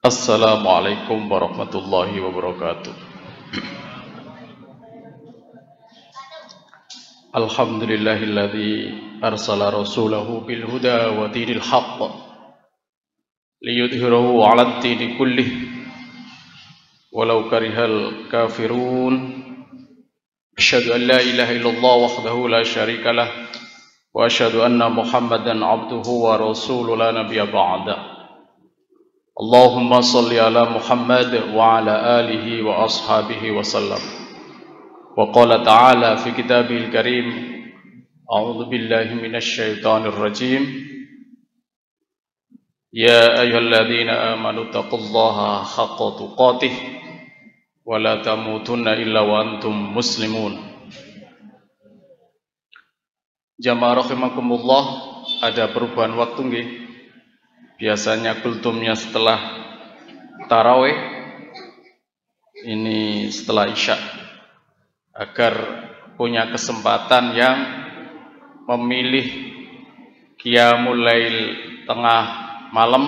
Assalamualaikum warahmatullahi wabarakatuh. Alhamdulillahilladzi arsala rasulahu bil huda wa dinil haqq liyudhhirahu 'alad dini kullih walau karihal kafirun. Asyhadu an la ilaha illallah wahdahu la syarikalah wa asyhadu anna Muhammadan 'abduhu wa rasuluhu la nabiyya ba'da. Allahumma salli ala Muhammad wa ala alihi wa ashabihi wa sallam. Wa qala ta'ala fi kitabihil karim, a'udzu billahi minasy syaithanir rajim. Ya ayyuhalladzina amanu taqullaha haqqa tuqatih wa la tamutunna illa wa antum muslimun. Jamaah rahimakumullah, ada perubahan waktu nggih? Biasanya kultumnya setelah tarawih, ini setelah isya, agar punya kesempatan yang memilih qiyamul lail tengah malam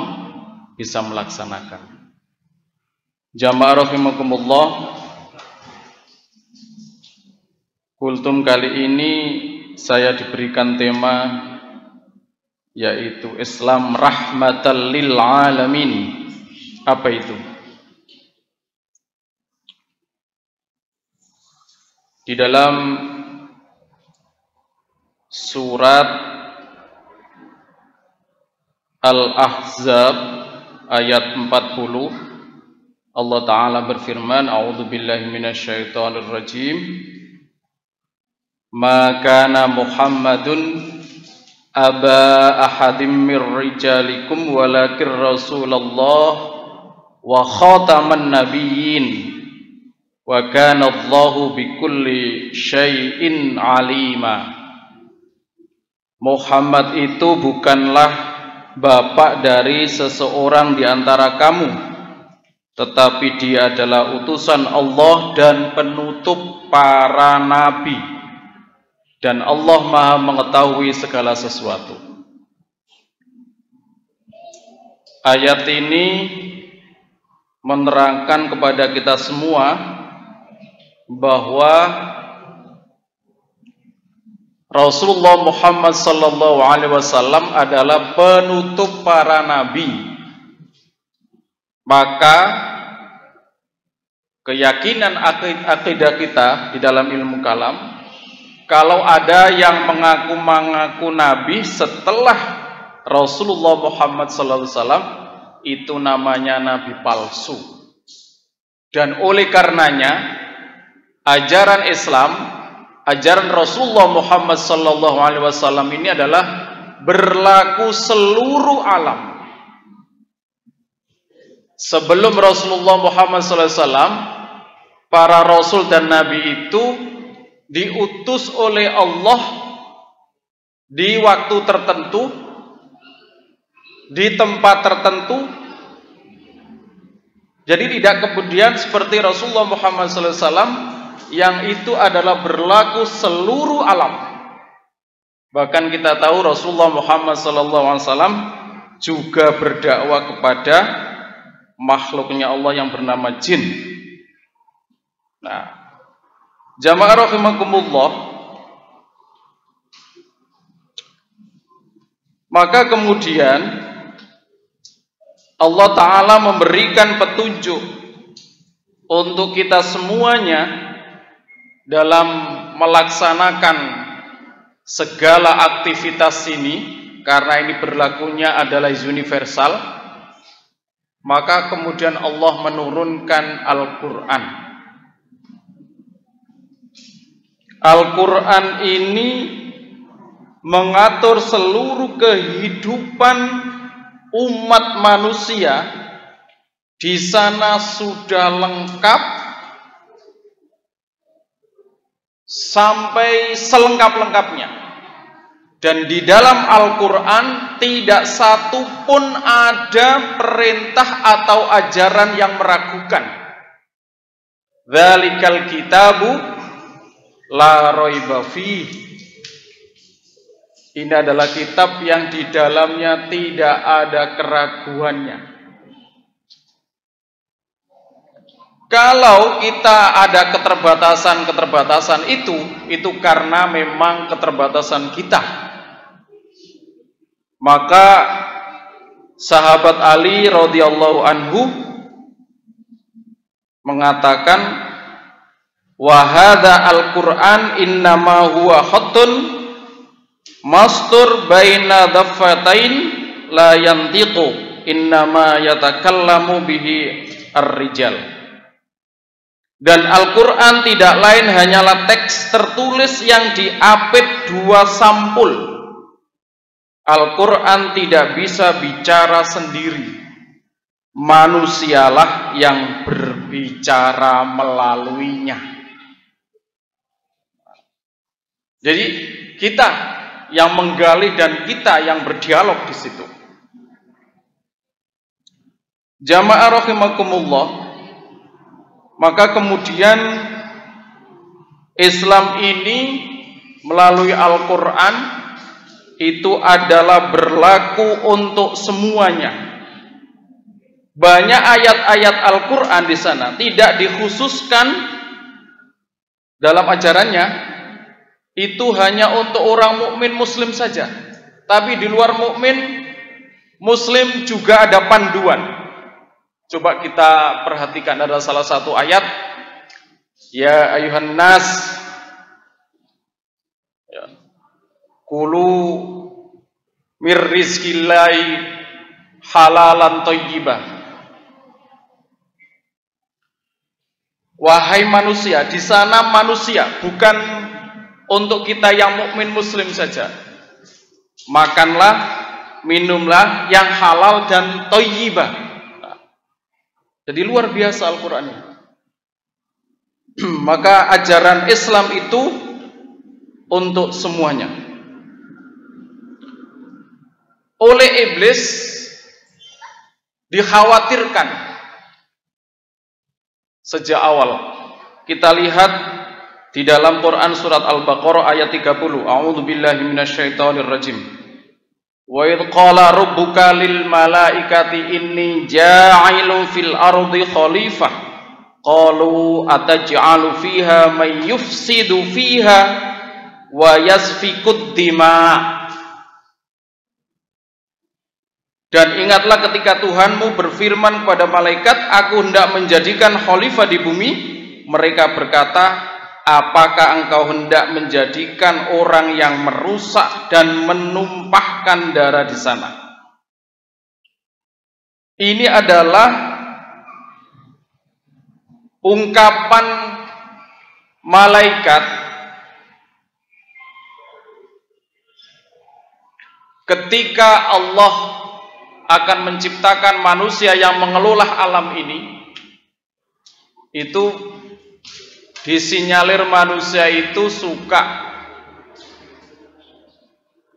bisa melaksanakan. Jamaah rahimakumullah, kultum kali ini saya diberikan tema yaitu Islam rahmatan lil alamin. Apa itu? Di dalam surat Al-Ahzab ayat 40, Allah Ta'ala berfirman, a'udzu billahi minasyaitonir rajim. Ma kana Muhammadun aba ahadim mir rijalikum walakin Rasulullah wa khataman nabiyyin wa kana Allahu bikulli syai'in alima. Muhammad itu bukanlah bapak dari seseorang di antara kamu, tetapi dia adalah utusan Allah dan penutup para nabi. Dan Allah Maha mengetahui segala sesuatu. Ayat ini menerangkan kepada kita semua bahwa Rasulullah Muhammad SAW adalah penutup para nabi. Maka keyakinan akidah kita di dalam ilmu kalam, kalau ada yang mengaku nabi setelah Rasulullah Muhammad SAW, itu namanya nabi palsu. Dan oleh karenanya ajaran Islam, ajaran Rasulullah Muhammad SAW ini adalah berlaku seluruh alam. Sebelum Rasulullah Muhammad SAW, para rasul dan nabi itu diutus oleh Allah di waktu tertentu, di tempat tertentu. Jadi tidak kemudian seperti Rasulullah Muhammad SAW yang itu adalah berlaku seluruh alam. Bahkan kita tahu Rasulullah Muhammad SAW juga berdakwah kepada makhluknya Allah yang bernama jin. Nah, jamaah rahimakumullah, maka kemudian Allah Ta'ala memberikan petunjuk untuk kita semuanya dalam melaksanakan segala aktivitas ini, karena ini berlakunya adalah universal. Maka kemudian Allah menurunkan Al-Quran. Al-Quran ini mengatur seluruh kehidupan umat manusia. Di sana sudah lengkap sampai selengkap-lengkapnya. Dan di dalam Al-Quran tidak satu pun ada perintah atau ajaran yang meragukan. Dzalikal kitabu la raiba fih. Ini adalah kitab yang di dalamnya tidak ada keraguannya. Kalau kita ada keterbatasan itu karena memang keterbatasan kita. Maka sahabat Ali radhiyallahu anhu mengatakan, wa hadza al-Qur'an innama huwa khattun mastur baina daffatain la yantiqu innama yatakallamu bihi ar-rijal. Dan Al-Quran tidak lain hanyalah teks tertulis yang diapit dua sampul. Al-Quran tidak bisa bicara sendiri. Manusialah yang berbicara melaluinya. Jadi kita yang menggali dan kita yang berdialog di situ. Jamaah rahimakumullah. Maka kemudian Islam ini melalui Al-Quran itu adalah berlaku untuk semuanya. Banyak ayat-ayat Al-Quran di sana tidak dikhususkan dalam ajarannya, itu hanya untuk orang mukmin muslim saja. Tapi di luar mukmin muslim juga ada panduan. Coba kita perhatikan, ada salah satu ayat, ya ayuhan nas ya, kulu mir rizqillahi halalan thayyibah. Wahai manusia, di sana manusia, bukan untuk kita yang mukmin muslim saja. Makanlah, minumlah yang halal dan thayyibah. Jadi luar biasa Al-Quran ini. Maka ajaran Islam itu untuk semuanya. Oleh iblis dikhawatirkan sejak awal. Kita lihat di dalam Quran surat Al-Baqarah ayat 30. A'udzubillahi minasyaitonirrajim. Wa idh qala rabbuka lil malaikati inni ja'ilun fil ardi khalifah qalu ataj'alu fiha may yufsidu fiha wa yasfikud dima. Dan ingatlah ketika Tuhanmu berfirman kepada malaikat, aku hendak menjadikan khalifah di bumi. Mereka berkata, apakah engkau hendak menjadikan orang yang merusak dan menumpahkan darah di sana? Ini adalah ungkapan malaikat ketika Allah akan menciptakan manusia yang mengelola alam ini. Itu disinyalir manusia itu suka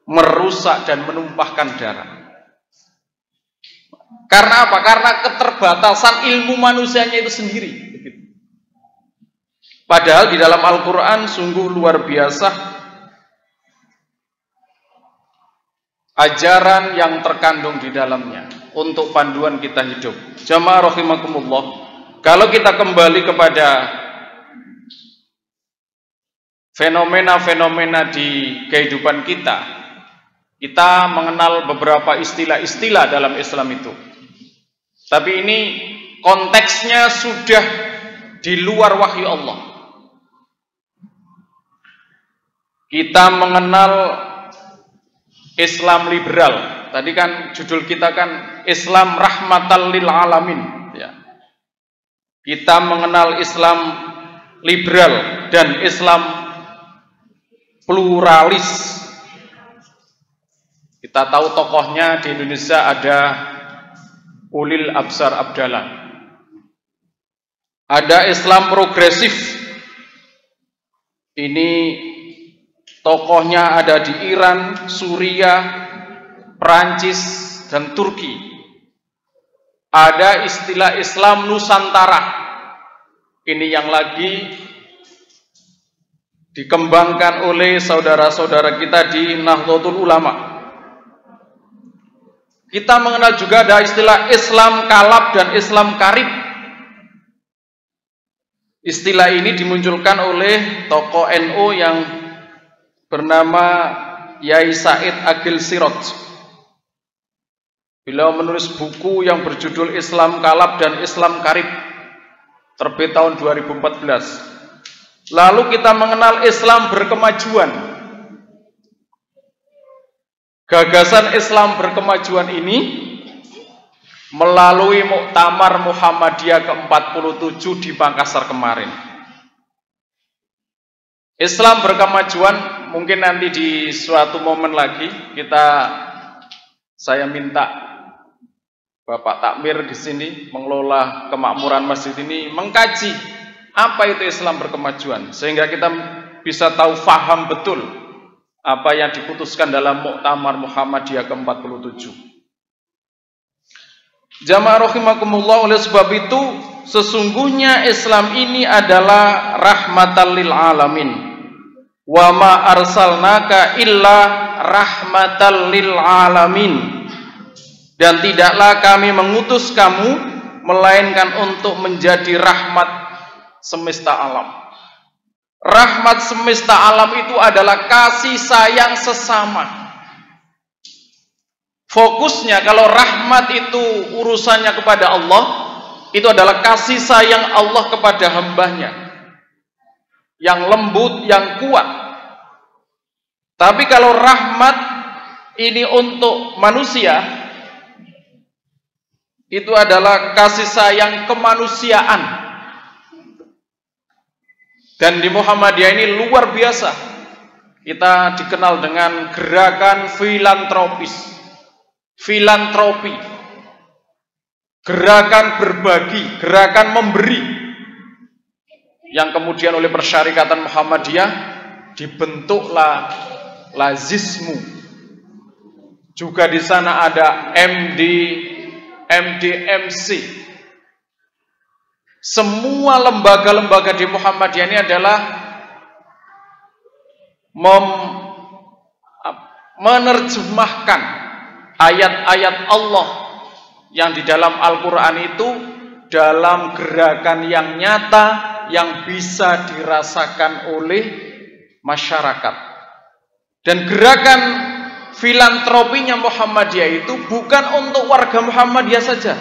merusak dan menumpahkan darah. Karena apa? Karena keterbatasan ilmu manusianya itu sendiri. Padahal di dalam Al-Quran sungguh luar biasa ajaran yang terkandung di dalamnya untuk panduan kita hidup. Jamaah rahimakumullah, kalau kita kembali kepada fenomena-fenomena di kehidupan kita mengenal beberapa istilah-istilah dalam Islam itu. Tapi ini konteksnya sudah di luar wahyu Allah. Kita mengenal Islam liberal. Tadi kan judul kita kan Islam rahmatan lil alamin. Ya. Kita mengenal Islam liberal dan Islam pluralis. Kita tahu tokohnya di Indonesia ada Ulil Absar Abdallah. Ada Islam progresif. Ini tokohnya ada di Iran, Suriah, Perancis, dan Turki. Ada istilah Islam Nusantara. Ini yang lagi dikembangkan oleh saudara-saudara kita di Nahdlatul Ulama. Kita mengenal juga ada istilah Islam Kalab dan Islam Karib. Istilah ini dimunculkan oleh tokoh NU yang bernama Yai Said Agil Siraj. Beliau menulis buku yang berjudul Islam Kalab dan Islam Karib, terbit tahun 2014. Lalu kita mengenal Islam berkemajuan. Gagasan Islam berkemajuan ini melalui Muktamar Muhammadiyah ke-47 di Makassar kemarin. Islam berkemajuan mungkin nanti di suatu momen lagi saya minta Bapak Takmir di sini mengelola kemakmuran masjid ini mengkaji apa itu Islam berkemajuan sehingga kita bisa tahu faham betul apa yang diputuskan dalam Muktamar Muhammadiyah ke-47. Jamaah rahimakumullah, oleh sebab itu sesungguhnya Islam ini adalah rahmatan lil alamin. Wa ma arsalnaka illa rahmatan lil alamin. Dan tidaklah kami mengutus kamu melainkan untuk menjadi rahmat semesta alam. Rahmat semesta alam itu adalah kasih sayang sesama. Fokusnya kalau rahmat itu urusannya kepada Allah, itu adalah kasih sayang Allah kepada hambanya yang lembut, yang kuat. Tapi kalau rahmat ini untuk manusia, itu adalah kasih sayang kemanusiaan. Dan di Muhammadiyah ini luar biasa. Kita dikenal dengan gerakan filantropi, gerakan berbagi, gerakan memberi, yang kemudian oleh Persyarikatan Muhammadiyah dibentuklah lazismu. Juga di sana ada MDMC. Semua lembaga-lembaga di Muhammadiyah ini adalah menerjemahkan ayat-ayat Allah yang di dalam Al-Quran itu dalam gerakan yang nyata yang bisa dirasakan oleh masyarakat. Dan gerakan filantropinya Muhammadiyah itu bukan untuk warga Muhammadiyah saja,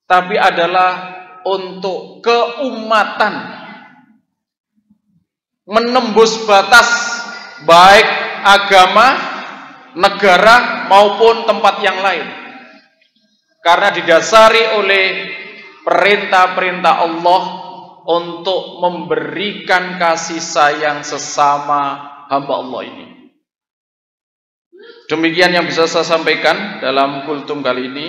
tapi adalah untuk keumatan, menembus batas baik agama, negara maupun tempat yang lain, karena didasari oleh perintah-perintah Allah untuk memberikan kasih sayang sesama hamba Allah ini. Demikian yang bisa saya sampaikan dalam kultum kali ini.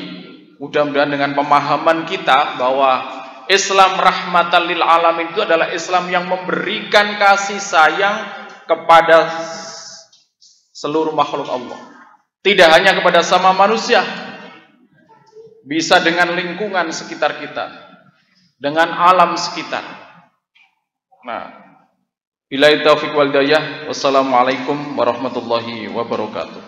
Mudah-mudahan dengan pemahaman kita bahwa Islam rahmatan lil alamin itu adalah Islam yang memberikan kasih sayang kepada seluruh makhluk Allah. Tidak hanya kepada sama manusia, bisa dengan lingkungan sekitar kita, dengan alam sekitar. Nah, billahi taufiq wal hidayah. Wassalamualaikum warahmatullahi wabarakatuh.